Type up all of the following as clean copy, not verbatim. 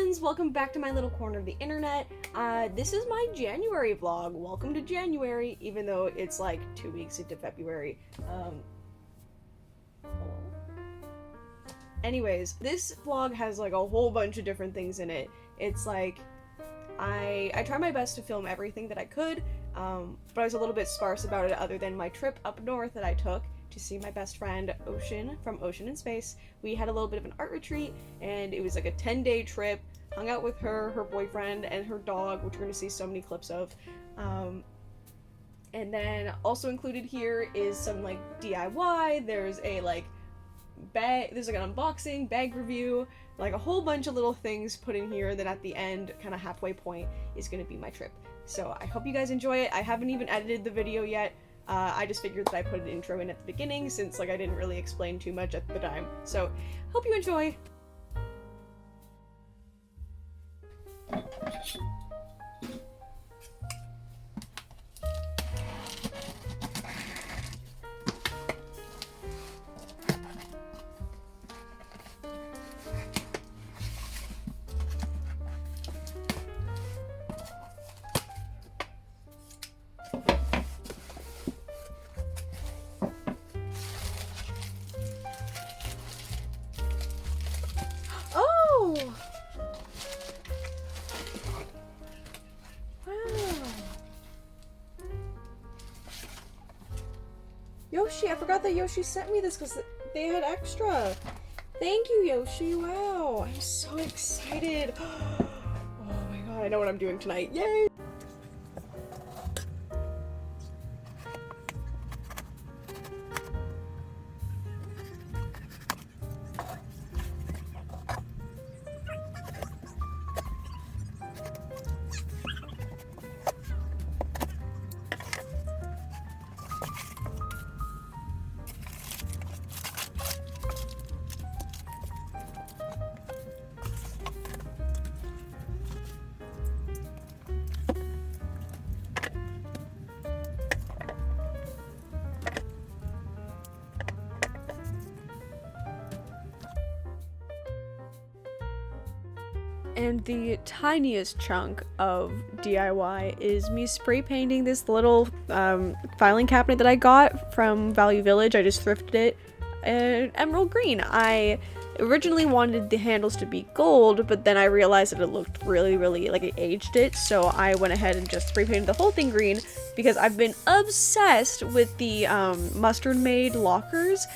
friends, welcome back to my little corner of the internet. This is my January vlog. Welcome to January, even though it's like 2 weeks into February. Anyways, this vlog has like a whole bunch of different things in it. It's like, I try my best to film everything that I could, but I was a little bit sparse about it other than my trip up north that I took to see my best friend Ocean from Ocean in Space. We had a little bit of an art retreat, and it was like a 10-day trip. Hung out with her, her boyfriend, and her dog, which we're going to see so many clips of. And then also included here is some like DIY. There's a like bag, there's like an unboxing, bag review, like a whole bunch of little things put in here. Then at the end, kind of halfway point, is going to be my trip. So I hope you guys enjoy it. I haven't even edited the video yet. I just figured that I put an intro in at the beginning since like I didn't really explain too much at the time. So hope you enjoy. Yoshi, I forgot that Yoshi sent me this because they had extra. Thank you, Yoshi. Wow, I'm so excited. Oh my god, I know what I'm doing tonight. Yay! And the tiniest chunk of DIY is me spray painting this little filing cabinet that I got from Value Village. I just thrifted it emerald green. I originally wanted the handles to be gold, but then I realized that it looked really like it aged it, so I went ahead and just spray painted the whole thing green because I've been obsessed with the Mustard Made lockers.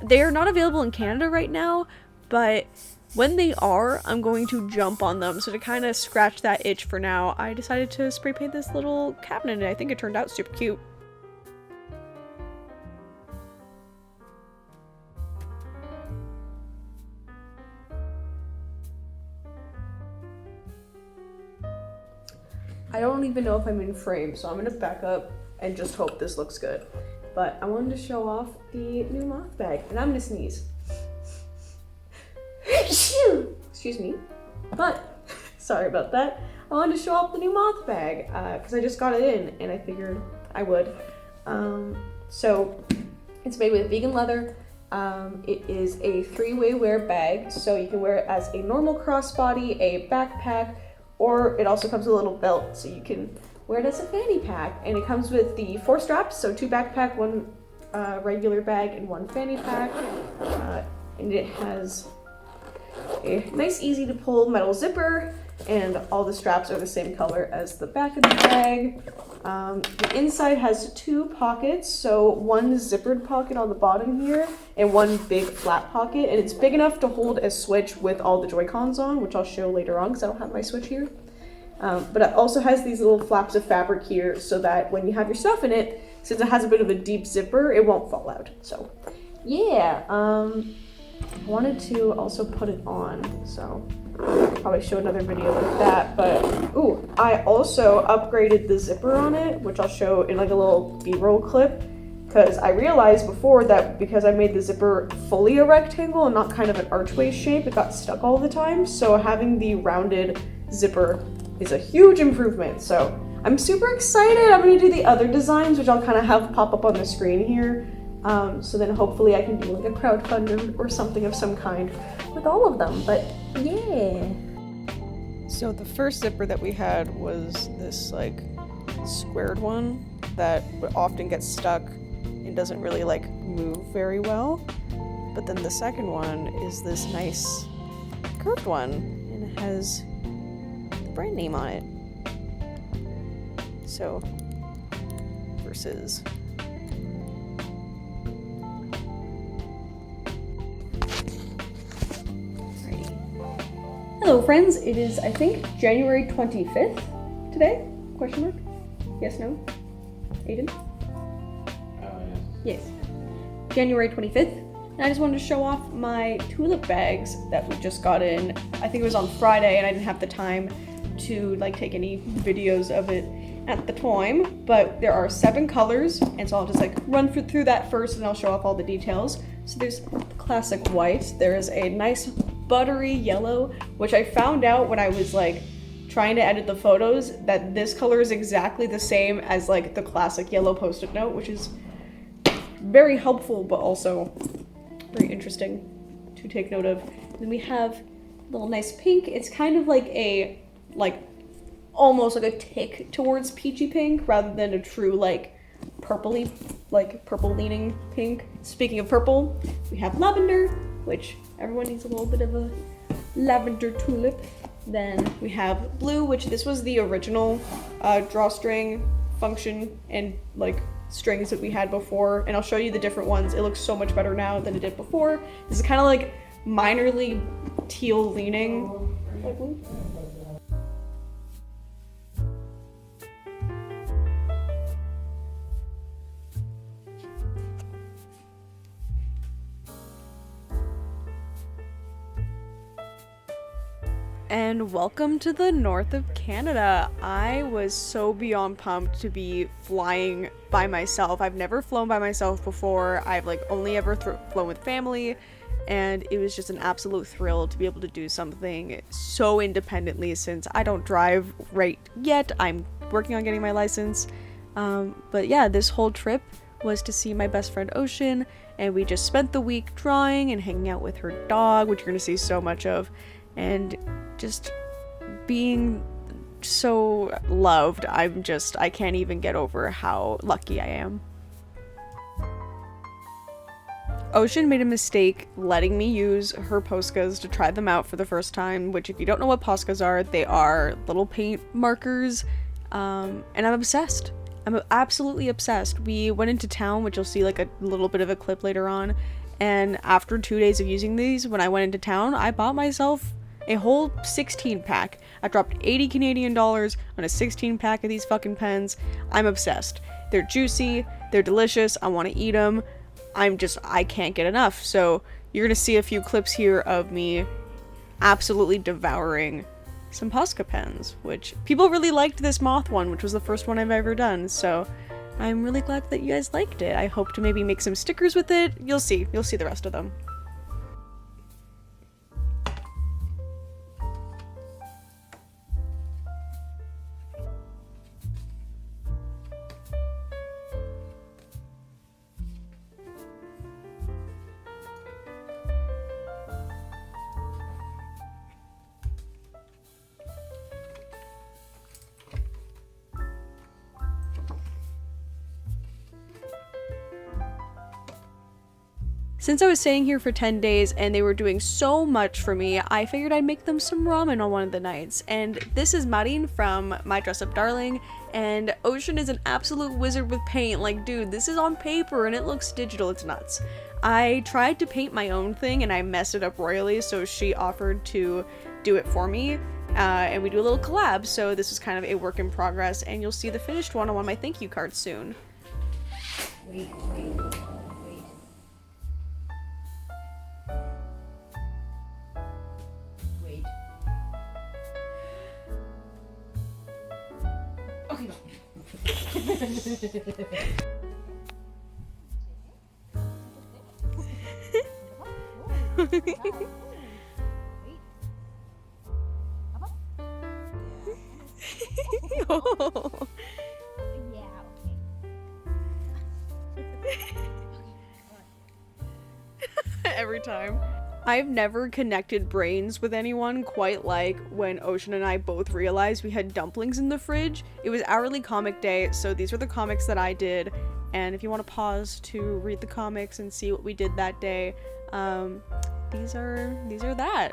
They are not available in Canada right now, but when they are, I'm going to jump on them. So to kind of scratch that itch for now, I decided to spray paint this little cabinet, and I think it turned out super cute. I don't even know if I'm in frame, so I'm gonna back up and just hope this looks good. But I wanted to show off the new moth bag, and I'm gonna sneeze. Excuse me, but sorry about that. I wanted to show off the new moth bag because I just got it in and I figured I would. So it's made with vegan leather. It is a 3-way wear bag, so you can wear it as a normal crossbody, a backpack, or it also comes with a little belt, so you can wear it as a fanny pack. And it comes with the 4 straps, so 2 backpack, 1 regular bag, and 1 fanny pack. And it has a nice, easy to pull metal zipper, and all the straps are the same color as the back of the bag. The inside has 2 pockets, so 1 zippered pocket on the bottom here, and 1 big flat pocket, and it's big enough to hold a Switch with all the Joy-Cons on, which I'll show later on because I don't have my Switch here. But it also has these little flaps of fabric here so that when you have your stuff in it, since it has a bit of a deep zipper, it won't fall out. So yeah, I wanted to also put it on, so I'll probably show another video like that, but ooh, I also upgraded the zipper on it, which I'll show in like a little B-roll clip, because I realized before that because I made the zipper fully a rectangle and not kind of an archway shape, it got stuck all the time, so having the rounded zipper is a huge improvement. So I'm super excited. I'm going to do the other designs, which I'll kind of have pop up on the screen here. So then hopefully I can do like a crowdfunder or something of some kind with all of them. But yeah. So the first zipper that we had was this like squared one that often gets stuck and doesn't really like move very well. But then the second one is this nice curved one and it has the brand name on it. So versus Hello friends, it is I think January 25th today? Question mark? Yes, no? Aiden? Yes. January 25th. And I just wanted to show off my tulip bags that we just got in. I think it was on Friday and I didn't have the time to like take any videos of it at the time, but there are 7 colors, and so I'll just like run through that first and I'll show off all the details. So there's the classic white, there is a nice buttery yellow, which I found out when I was like trying to edit the photos that this color is exactly the same as like the classic yellow post-it note, which is very helpful but also very interesting to take note of. Then we have a little nice pink. It's kind of like a almost like a tick towards peachy pink rather than a true like purpley, like purple leaning pink. Speaking of purple, we have lavender, which everyone needs a little bit of a lavender tulip. Then we have blue, which this was the original drawstring function and like strings that we had before, and I'll show you the different ones. It looks so much better now than it did before. This is kind of like minorly teal leaning. Like blue. And welcome to the north of Canada. I was so beyond pumped to be flying by myself. I've never flown by myself before. I've like only ever flown with family, and it was just an absolute thrill to be able to do something so independently since I don't drive right yet. I'm working on getting my license. But yeah, this whole trip was to see my best friend Ocean, and we just spent the week drawing and hanging out with her dog, which you're gonna see so much of, and just being so loved. I can't even get over how lucky I am. Ocean made a mistake letting me use her Poscas to try them out for the first time, which if you don't know what Poscas are, they are little paint markers, and I'm obsessed. I'm absolutely obsessed. We went into town, which you'll see like a little bit of a clip later on, and after 2 days of using these, when I went into town, I bought myself a whole 16 pack. I dropped 80 Canadian dollars on a 16 pack of these fucking pens. I'm obsessed. They're juicy, they're delicious, I want to eat them. I can't get enough. So you're gonna see a few clips here of me absolutely devouring some Posca pens, which people really liked this moth one, which was the first one I've ever done. So I'm really glad that you guys liked it. I hope to maybe make some stickers with it. You'll see the rest of them. Since I was staying here for 10 days and they were doing so much for me, I figured I'd make them some ramen on one of the nights. And this is Marin from My Dress Up Darling, and Ocean is an absolute wizard with paint. Like, dude, this is on paper and it looks digital. It's nuts. I tried to paint my own thing and I messed it up royally, so she offered to do it for me. And we do a little collab, so this is kind of a work in progress, and you'll see the finished one on one of my thank you cards soon. Wait. Okay, go. Oh. Yeah, okay. Every time. I've never connected brains with anyone quite like when Ocean and I both realized we had dumplings in the fridge. It was Hourly Comic Day, so these were the comics that I did. And if you want to pause to read the comics and see what we did that day, these are that.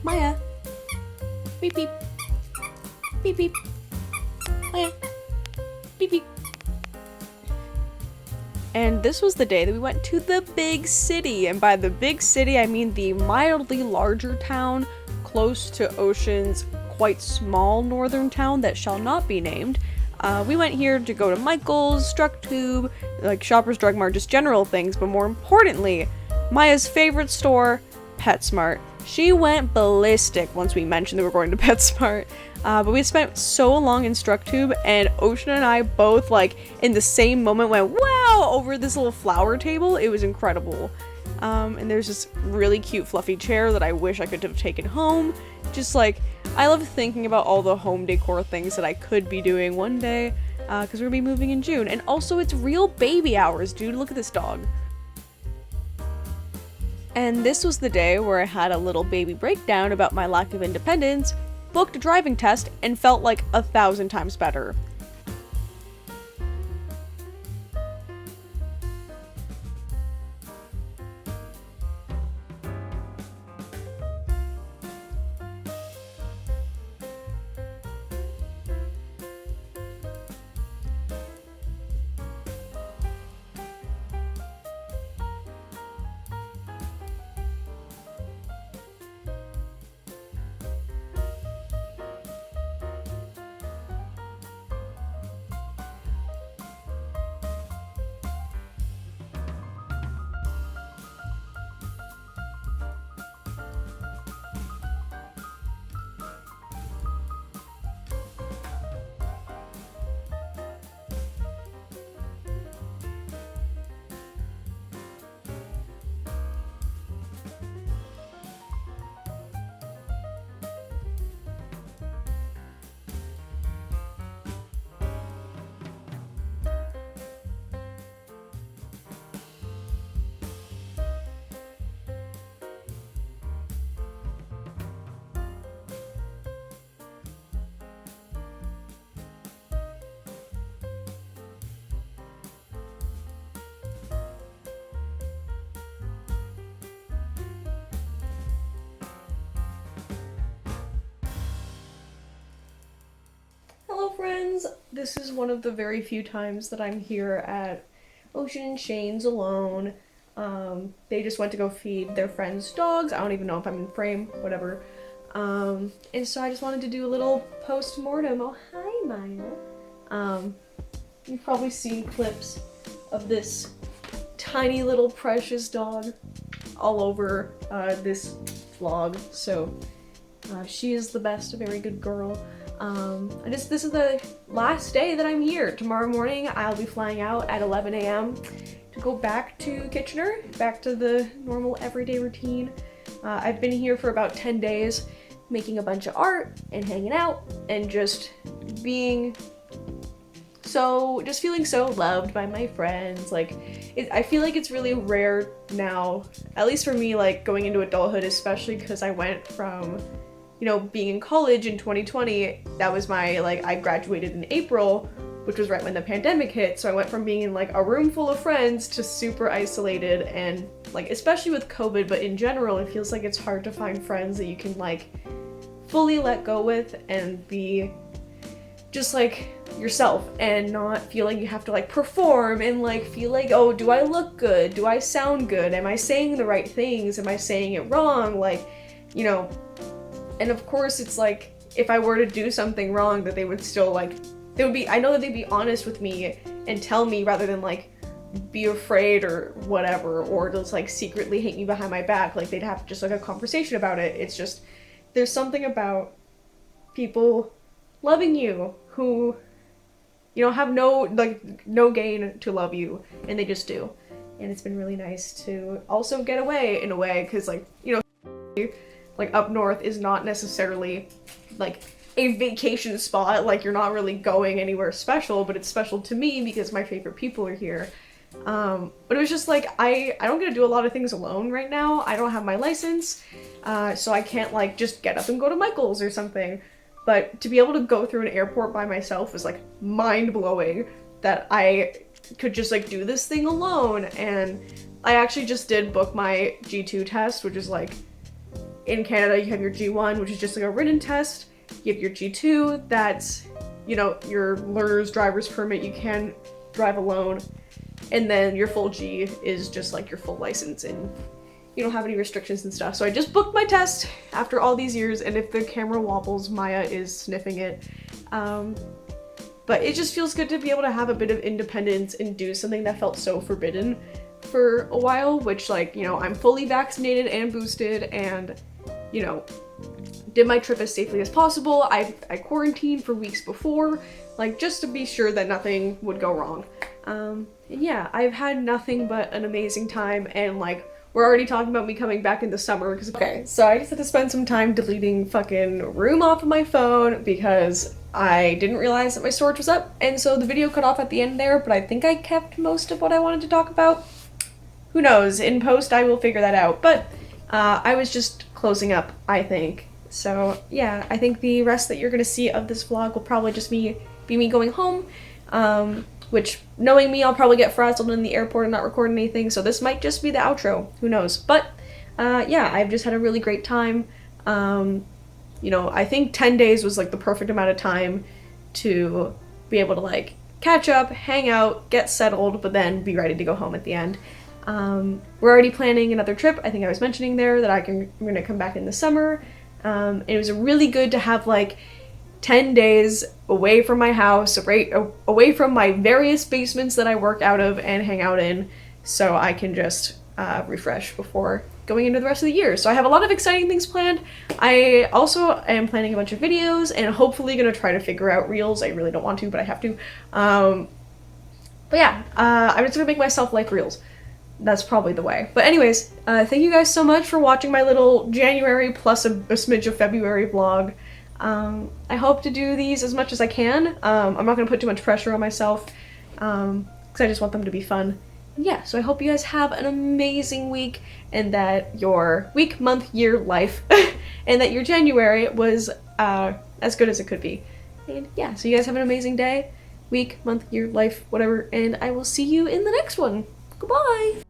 Maya. Beep beep. Beep beep. Maya. Beep beep. And this was the day that we went to the big city. And by the big city, I mean the mildly larger town close to Ocean's quite small northern town that shall not be named. We went here to go to Michael's, Structube, like Shoppers Drug Mart, just general things, but more importantly, Maya's favorite store, PetSmart. She went ballistic once we mentioned that we were going to PetSmart. But we spent so long in Structube, and Ocean and I both, like, in the same moment went, wow, over this little flower table. It was incredible. And there's this really cute fluffy chair that I wish I could have taken home. Just, like, I love thinking about all the home decor things that I could be doing one day, because we're gonna be moving in June. And also, it's real baby hours, dude. Look at this dog. And this was the day where I had a little baby breakdown about my lack of independence, booked a driving test, and felt like 1,000 times better. Hello friends! This is one of the very few times that I'm here at Ocean and Shane's alone. They just went to go feed their friend's dogs. I don't even know if I'm in frame, whatever. And so I just wanted to do a little post-mortem. Oh, hi Maya. You've probably seen clips of this tiny little precious dog all over this vlog, so she is the best, a very good girl. This is the last day that I'm here. Tomorrow morning I'll be flying out at 11 a.m. to go back to Kitchener, back to the normal everyday routine. I've been here for about 10 days, making a bunch of art and hanging out and just feeling so loved by my friends. Like, I feel like it's really rare now, at least for me, like going into adulthood, especially because I went from, you know, being in college in 2020, that was my, like, I graduated in April, which was right when the pandemic hit, so I went from being in, like, a room full of friends to super isolated, and, like, especially with COVID, but in general, it feels like it's hard to find friends that you can, like, fully let go with and be just, like, yourself, and not feel like you have to, like, perform, and, like, feel like, oh, do I look good? Do I sound good? Am I saying the right things? Am I saying it wrong? Like, you know. And of course, it's like, if I were to do something wrong, that they would still, like, I know that they'd be honest with me and tell me rather than, like, be afraid or whatever, or just, like, secretly hate me behind my back. Like, they'd have just, like, a conversation about it. It's just, there's something about people loving you who, have no gain to love you, and they just do. And it's been really nice to also get away in a way, because like, like up north is not necessarily like a vacation spot, like you're not really going anywhere special, but it's special to me because my favorite people are here. But it was just like, I don't get to do a lot of things alone right now. I don't have my license, so I can't like just get up and go to Michael's or something. But to be able to go through an airport by myself was like mind-blowing, that I could just like do this thing alone. And I actually just did book my G2 test, which is like, in Canada you have your G1, which is just like a written test. You have your G2, that's, your learner's driver's permit, you can drive alone. And then your full G is just like your full license, and you don't have any restrictions and stuff. So I just booked my test after all these years, and if the camera wobbles, Maya is sniffing it. But it just feels good to be able to have a bit of independence and do something that felt so forbidden for a while, which like, I'm fully vaccinated and boosted, and, did my trip as safely as possible. I quarantined for weeks before, like just to be sure that nothing would go wrong. And yeah, I've had nothing but an amazing time, and like, we're already talking about me coming back in the summer because, okay, so I just had to spend some time deleting fucking Room off of my phone because I didn't realize that my storage was up, and so the video cut off at the end there, but I think I kept most of what I wanted to talk about. Who knows, in post I will figure that out, but I was just closing up, I think. So yeah, I think the rest that you're gonna see of this vlog will probably just be me going home, which, knowing me, I'll probably get frazzled in the airport and not record anything, so this might just be the outro, who knows. But yeah, I've just had a really great time. I think 10 days was like the perfect amount of time to be able to like catch up, hang out, get settled, but then be ready to go home at the end. We're already planning another trip. I think I was mentioning there that I'm gonna come back in the summer. It was really good to have like 10 days away from my house, away from my various basements that I work out of and hang out in, so I can just refresh before going into the rest of the year. So I have a lot of exciting things planned. I also am planning a bunch of videos and hopefully gonna try to figure out reels. I really don't want to, but I have to. But yeah, I'm just gonna make myself like reels. That's probably the way. But anyways, thank you guys so much for watching my little January plus a smidge of February vlog. I hope to do these as much as I can. I'm not going to put too much pressure on myself, because I just want them to be fun. Yeah, so I hope you guys have an amazing week, and that your week, month, year, life, and that your January was as good as it could be. And yeah, so you guys have an amazing day, week, month, year, life, whatever, and I will see you in the next one. Goodbye!